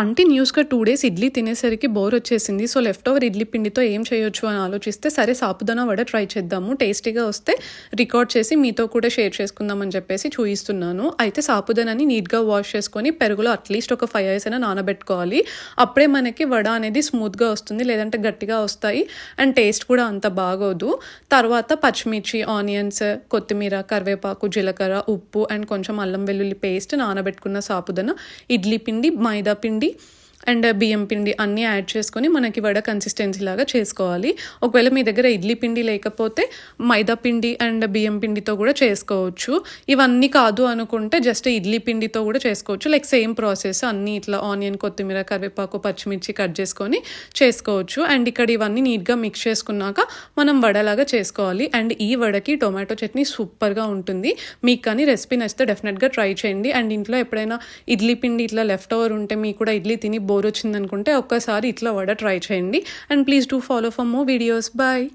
కంటిన్యూస్‌గా 2 డేస్ ఇడ్లీ తినేసరికి బోర్ వచ్చేసింది. సో, లెఫ్ట్ ఓవర్ ఇడ్లీ పిండితో ఏం చేయొచ్చు అని ఆలోచిస్తే, సరే సాబుదానా వడ ట్రై చేద్దాము. టేస్టీగా వస్తే రికార్డ్ చేసి మీతో కూడా షేర్ చేసుకుందామని చెప్పేసి చూయిస్తున్నాను. అయితే సాబుదానాని నీట్‌గా వాష్ చేసుకొని పెరుగులో అట్‌లీస్ట్ ఒక 5 అవర్స్ అయినా నానబెట్టుకోవాలి. అప్పుడే మనకి వడ అనేది స్మూత్‌గా వస్తుంది. లేదంటే గట్టిగా వస్తాయి అండ్ టేస్ట్ కూడా అంత బాగోదు. తర్వాత పచ్చిమిర్చి, ఆనియన్స్, కొత్తిమీర, కరివేపాకు, జీలకర్ర, ఉప్పు అండ్ కొంచెం అల్లం వెల్లుల్లి పేస్ట్, నానబెట్టుకున్న సాబుదానా, ఇడ్లీ పిండి, మైదా పిండి అండ్ బియ్యం పిండి అన్నీ యాడ్ చేసుకొని మనకి వడ కన్సిస్టెన్సీ లాగా చేసుకోవాలి. ఒకవేళ మీ దగ్గర ఇడ్లీ పిండి లేకపోతే మైదా పిండి అండ్ బియ్యం పిండితో కూడా చేసుకోవచ్చు. ఇవన్నీ కాదు అనుకుంటే జస్ట్ ఇడ్లీ పిండితో కూడా చేసుకోవచ్చు. లైక్ సేమ్ ప్రాసెస్, అన్నీ ఇట్లా ఆనియన్, కొత్తిమీర, కరివేపాకు, పచ్చిమిర్చి కట్ చేసుకొని చేసుకోవచ్చు. అండ్ ఇక్కడ ఇవన్నీ నీట్గా మిక్స్ చేసుకున్నాక మనం వడలాగా చేసుకోవాలి. అండ్ ఈ వడకి టొమాటో చట్నీ సూపర్గా ఉంటుంది. మీకు కానీ రెసిపీ నచ్చితే డెఫినెట్గా ట్రై చేయండి. అండ్ ఇంట్లో ఎప్పుడైనా ఇడ్లీ పిండి ఇట్లా లెఫ్ట్ ఓవర్ ఉంటే, మీకు కూడా ఇడ్లీ తిని బోర్ వచ్చిందనుకుంటే ఒక్కసారి ఇట్లా వడ ట్రై చేయండి. And please do follow for more videos. Bye.